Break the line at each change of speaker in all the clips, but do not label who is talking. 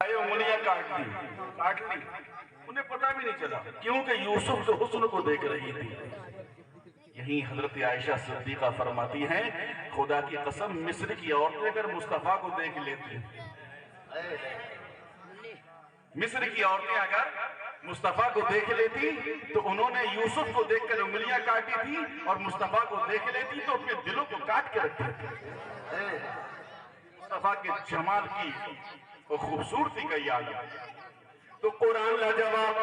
उंगलियां काट ली, उन्हें पता भी नहीं चला, क्योंकि यूसुफ के हुस्न को देख रही थी। यही हजरत आयशा सिद्दीका फरमाती हैं, खुदा की कसम मिस्र की औरतें अगर मुस्तफा को देख लेती, मिस्र की औरतें अगर मुस्तफा को देख लेती तो उन्होंने यूसुफ को देखकर उंगलियां काटी थी, और मुस्तफा को देख लेती तो अपने दिलों को काट के रखते थे। मुस्तफा के जमाल की और खूबसूरती का याद। तो कुरान लाजवाब,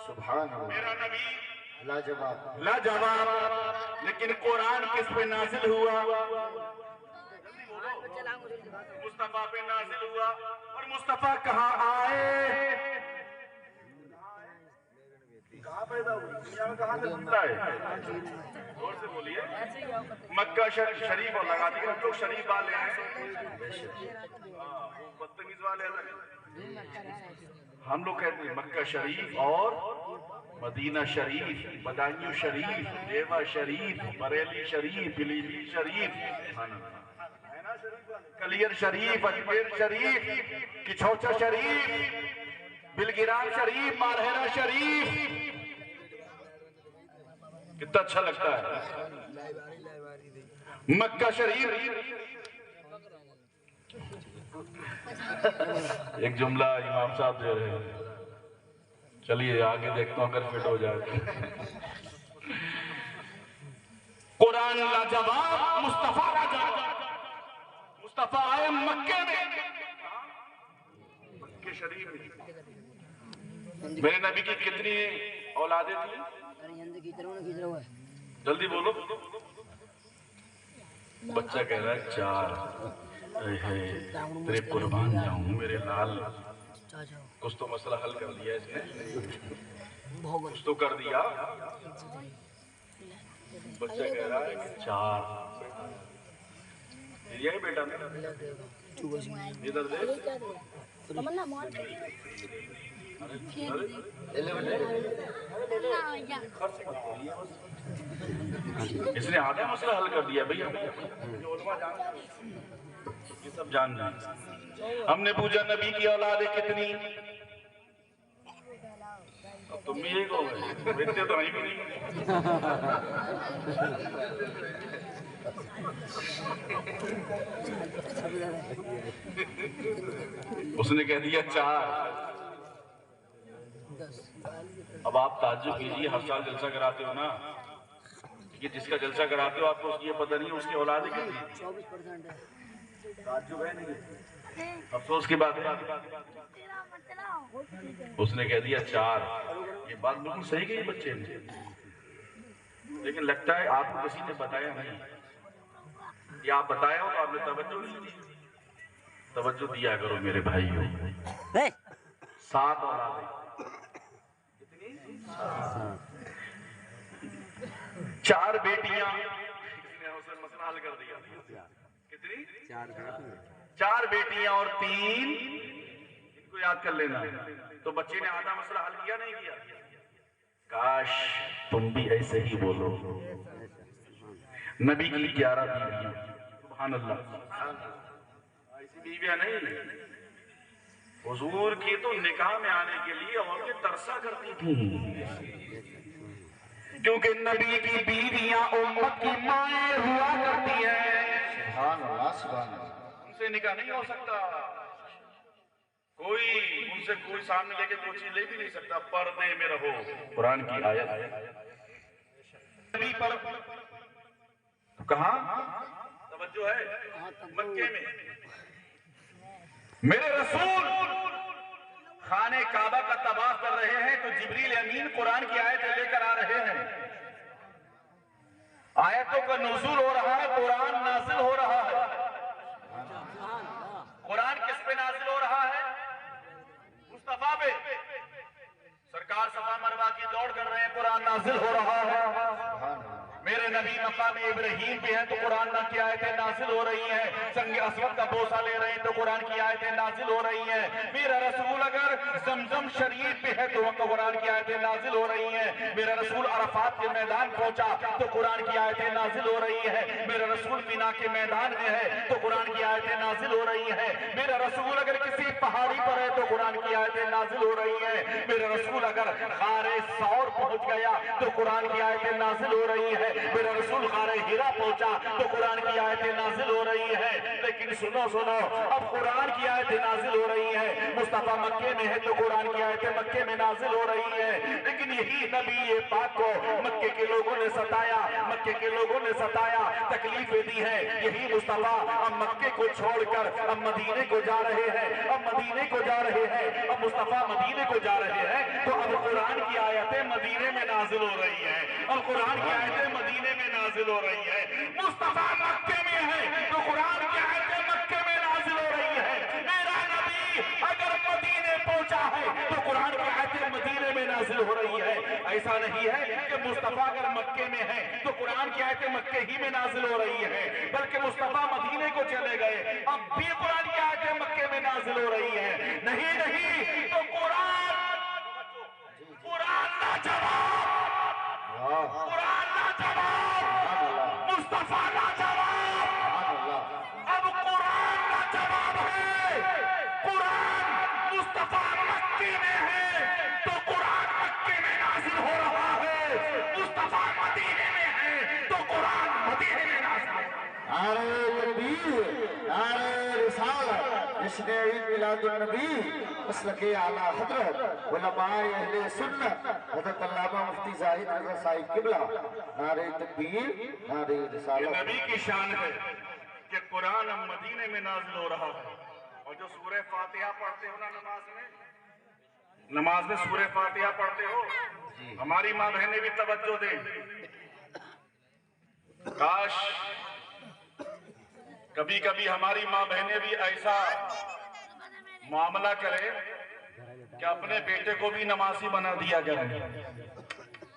सुभान अल्लाह,
मेरा नबी
लाजवाब,
लाजवाब। लेकिन कुरान किस पे नाजिल हुआ? मुस्तफा पे नाजिल हुआ। और मुस्तफा कहाँ आए, कहाँ पैदा हुए, दुनिया में कहाँ से बनता है? जोर से बोलिए। मक्का शरीफ, और लगा दिया, हम लोग शरीफ वाले हैं, बदतमीज वाले अलग। हम लोग कहते हैं मक्का शरीफ और मदीना शरीफ, बदायूं शरीफ, देवा शरीफ, बरेली शरीफ, पीलीभीत शरीफ, कलियर शरीफ, अजमेर शरीफ, किछौचा शरीफ, बिलगिराम शरीफ, मारहेरा शरीफ। कितना अच्छा लगता है मक्का शरीफ। एक जुमला इमाम साहब दे रहे हैं, चलिए आगे देखता हूं अगर फिट हो जाए। कुरान लाजवाब, मुस्तफा लाजवाब। मुस्तफा आए मक्के में, मक्के शरीफ में। मेरे नबी की कितनी औलादें थी? जल्दी बोलो। बच्चा कह रहा है 4। तेरे कुर्बान जाऊं मेरे लाल। कुछ तो मसला हल कर दिया इसने, कुछ तो कर दिया। बच्चा कह रहा है 4। यही बेटा मेरा, इधर दे। इसने आधा मसला हल कर दिया भैया। ये सब जानना है। हमने पूछा नबी की औलादें कितनी? अब तुम भी एक हो गए, इतने तो नहीं भी नहीं। उसने कह दिया 4। अब आप ताज्जुब कीजिए, हर साल जलसा कराते हो ना, कि जिसका जलसा कराते हो आपको ये पता नहीं है उसकी औलाद कितनी। 24% है। ताज्जुब है नहीं, अफसोस की बात है। उसने कह दिया 4। ये बात बिल्कुल सही कही बच्चे ने, लेकिन लगता है आपको किसी ने बताया नहीं, या आप बताया हो तो आपने तवज्जो नहीं दी। तवज्जो दिया करो मेरे भाइयों। 7 औलादें। 4 बेटियां, मसला हल कर दिया। कितनी? 4 बेटियां और 3, इनको याद कर लेना। तो बच्चे ने आधा मसला हल किया नहीं किया? काश तुम भी ऐसे ही बोलो। नबी की 11 बीवियां, सुभान अल्लाह। ऐसी बीवियां नहीं, हुजूर की तो निकाह में आने के लिए औरतें तरसा करती थी, क्योंकि नबी की बीवियां उम्मत की माएं हुआ करती है।
सुभान अल्लाह, सुभान अल्लाह।
उनसे निकाह नहीं हो सकता, कोई उनसे कोई सामने लेके कोई चीज ले भी नहीं सकता, पर्दे में रहो। कुरान की आयत नबी पर कहां तवज्जो है? मक्के में। मेरे रसूल खाने काबा का तवाफ कर रहे हैं तो जिब्रील अमीन कुरान की आयतें लेकर आ रहे हैं। आयतों का नुज़ूल हो रहा है, कुरान नाज़िल हो रहा है। कुरान किस पे नाज़िल हो रहा है? मुस्तफा पे। सरकार सफा मरवा की दौड़ कर रहे हैं, कुरान नाज़िल हो रहा है। मेरे नबी मकाम इब्राहीम पे हैं तो कुरान की आयतें नाज़िल हो रही हैं। संग असवद का बोसा ले रहे हैं तो कुरान की आयतें नाज़िल हो रही हैं। मेरा रसूल अगर ज़मज़म शरीफ पे है तो कुरान की आयतें नाज़िल हो रही हैं। मेरा रसूल अरफात के मैदान पहुंचा तो कुरान की आयतें नाज़िल हो रही है। मेरा रसूल मिना के मैदान में है तो कुरान की आयतें नाज़िल हो रही है। मेरा रसूल अगर किसी पहाड़ी पर है तो कुरान की आयतें नाजिल हो रही हैं। मेरे रसूल अगर गारे सौर पहुंच गया तो कुरान की आयतें नाजिल हो रही है। मेरे रसूल गारे हिरा पहुंचा तो कुरान की आयतें नाजिल हो रही है। लेकिन सुनो सुनो, अब कुरान की आयतें नाजिल हो रही है, मुस्तफा मक्के में है तो कुरान की आयतें मक्के में नाजिल हो रही है। लेकिन यही नबी ये पाक को मक्के के लोगों ने सताया, मक्के के लोगों ने सताया, तकलीफें दी है। यही मुस्तफा अब मक्के को छोड़कर अब मदीने को जा रहे हैं, अब मदीने को जा रहे हैं, अब मुस्तफा मदीने को जा रहे हैं तो अब कुरान की आयतें मदीने में नाजिल हो रही है। अब कुरान की आयतें मदीने में नाजिल हो रही है। मुस्तफा मक्के में है तो कुरान की आयतें मक्के में नाजिल हो रही है। मेरा नबी अगर मदीने पहुंचा है तो कुरान की आयतें मदीने में नाजिल हो रही है। ऐसा नहीं है कि मुस्तफा अगर मक्के में है तो कुरान की आयतें मक्के ही में नाजिल हो रही है, बल्कि मुस्तफा मदीने को चले गए, अब भी कुरान की आयतें मक्के में नाजिल हो रही है। नहीं नहीं तो कुरान ना जवाब, कुरान ना जवाब, मुस्तफा ना जवाब। अब कुरान ना जवाब है, कुरान मुस्तफा मक्के में है तो कुरान मक्के में नाजिल हो रहा है। मुस्तफा मदीने में है तो कुरान मदीने में नाजिल हो रहा है।
नारे तकबीर, नारे रिसालत, जश्न ईद मिलादुन नबी, मसलके आला हजरत उलमाए अहले सुन्नत हज़रत अल्लामा मुफ्ती जाहिद रज़ा साहिब किबला। नारे तकबीर, नारे
ये
रिसालत।
नबी की शान है कि कुरान अब मदीने में नाजिल हो रहा है। और जो सूरह फातिहा पढ़ते हो ना नमाज में सूरह फातिहा पढ़ते हो, हमारी माँ बहनें भी तवज्जो दें। काश कभी कभी हमारी माँ बहनें भी ऐसा मामला करें कि अपने बेटे को भी नमाजी बना दिया करें।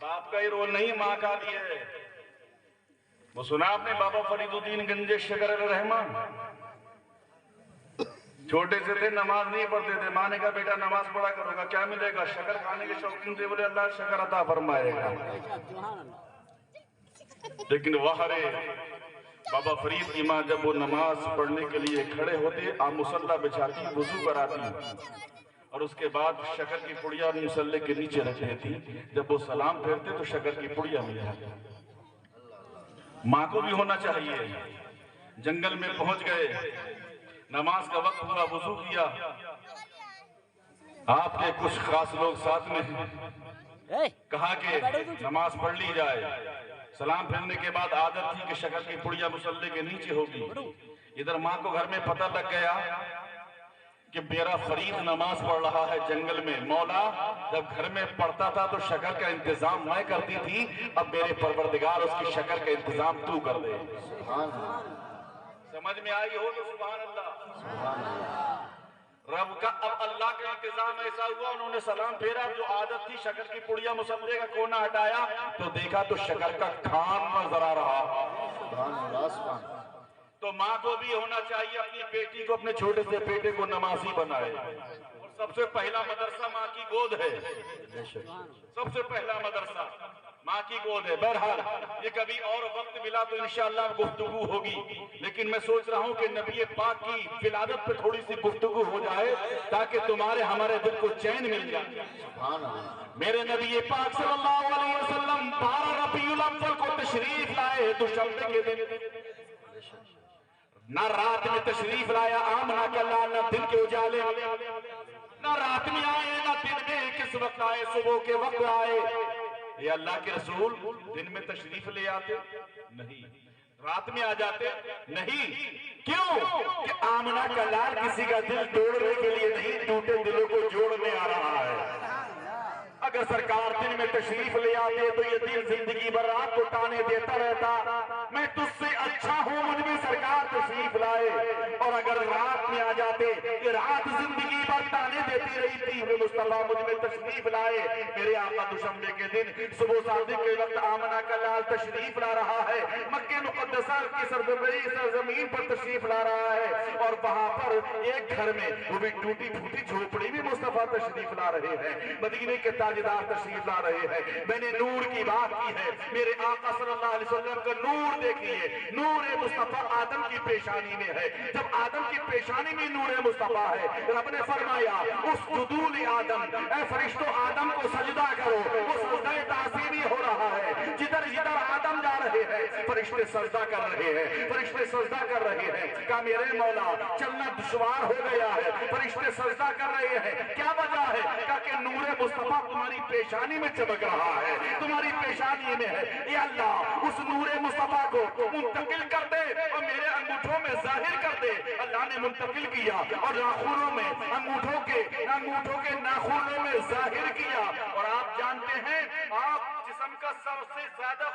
बाप का ही रोल नहीं, माँ का भी है। वो सुना आपने बाबा फरीदुद्दीन गंजे शकर रहमान, छोटे से थे, नमाज नहीं पढ़ते थे। माँ ने कहा बेटा नमाज पढ़ा करोगा, क्या मिलेगा? शकर खाने के शौकीन थे, बोले अल्लाह शकर अता फरमाएगा। लेकिन वाह रे बाबा फरीद की माँ जब वो नमाज पढ़ने के लिए खड़े होते, आप मुसल्ला बिछाती, वुजू कराती और उसके बाद शकर की पुड़िया मुसल्ले के नीचे रख देती। जब वो सलाम फेरते तो शकर की पुड़िया मिल जाती। माँ को भी होना चाहिए। जंगल में पहुंच गए, नमाज का वक्त हुआ, वुजू किया, आपके कुछ खास लोग साथ में हैं, कहा कि नमाज पढ़ ली जाए। सलाम फेरने के बाद आदत थी कि शकर की पुड़िया मुसल्ले के नीचे होगी। इधर माँ को घर में पता लग गया कि मेरा फरीद नमाज पढ़ रहा है जंगल में। मौला जब घर में पढ़ता था तो शकर का इंतजाम मैं करती थी, अब मेरे परवरदिगार उसकी शकर का इंतजाम तू कर दे। समझ में आई हो तो सुभान अल्लाह। रब का अब अल्लाह का इंतजाम ऐसा हुआ, उन्होंने सलाम फेरा, जो आदत थी शकर की पुड़िया मुसल्ले का कोना हटाया तो देखा तो शकर का खान नजर आ रहा। तो माँ को भी होना चाहिए अपनी बेटी को, अपने छोटे से बेटे को नमाजी बनाए। और सबसे पहला मदरसा माँ की गोद है, सबसे पहला मदरसा माँ की गोद है। बहरहाल ये कभी और वक्त मिला तो इंशाअल्लाह गुफ्तगू होगी, लेकिन मैं सोच रहा हूँ कि नबी पाक की विलादत पे थोड़ी सी गुफ्तगू हो जाए ताकि तुम्हारे हमारे दिल को चैन मिल जाए। मेरे नबी पाक सल्लल्लाहु अलैहि वसल्लम 12 रबीउल अव्वल को तशरीफ लाए दुशंबे के दिन। ना रात में तशरीफ लाया आमना का लाल, ना दिन के उजाले, ना रात में आए ना दिन में। किस वक्त आए? सुबह के वक्त आए। ये अल्लाह के रसूल दिन में तशरीफ ले आते नहीं, रात में आ जाते नहीं। क्यों? कि आमना का लाल किसी का दिल तोड़ने के लिए नहीं, टूटे दिलों को जोड़ने आ रहा है। अगर सरकार दिन में तशरीफ ले आते तो ये दिल जिंदगी भर रात को ताने देता रहता, मैं तुझसे अच्छा हूँ, मुझ में सरकार तशरीफ लाए। और अगर रात में आ जाते, ये रात जिंदगी भर ताने कहती रही थी वे मुस्तफा मुझ में तशरीफ लाए। मेरे आका दुशंबे के दिन सुबह सादिक के वक्त आमना का लाल तशरीफ ला रहा है, मक्के मुकद्दसा की सरजमीन पर तशरीफ ला रहा है, और वहां पर एक घर में वो भी टूटी फूटी झोपड़ी में मुस्तफा तशरीफ ला रहे हैं, मदीने के ताजदार तशरीफ ला रहे हैं। मैंने नूर की बात की है, मेरे आका सल्लल्लाहु अलैहि वसल्लम का नूर देखिए, नूर मुस्तफा आदम की पेशानी में है। जब आदम की पेशानी में नूर मुस्तफा है, रब ने फरमाया उस जुदूल आदम, ए फरिश्तों आदम को सजदा करो। उस खुदाए तासीमी हो रहा है, जिधर जिधर आदम जा रहे हैं फरिश्ते सजदा कर रहे हैं, फरिश्ते सजदा कर रहे हैं। का मेरे मौला चलना दुश्वार हो गया है, फरिश्ते सजदा कर रहे हैं, क्या वजह है? का कि नूर मुस्तफा तुम्हारी पेशानी में चमक रहा है, तुम्हारी पेशानी में है। या अल्लाह उस नूर मुस्तफा को मुंतकिल कर दे और मेरे अंगूठों में जाहिर कर दे। अल्लाह ने मुंतकिल किया और नाखूनों में अंगूठों के नाखूनों में जाहिर किया। और आप जानते हैं आप जिस्म का सबसे ज्यादा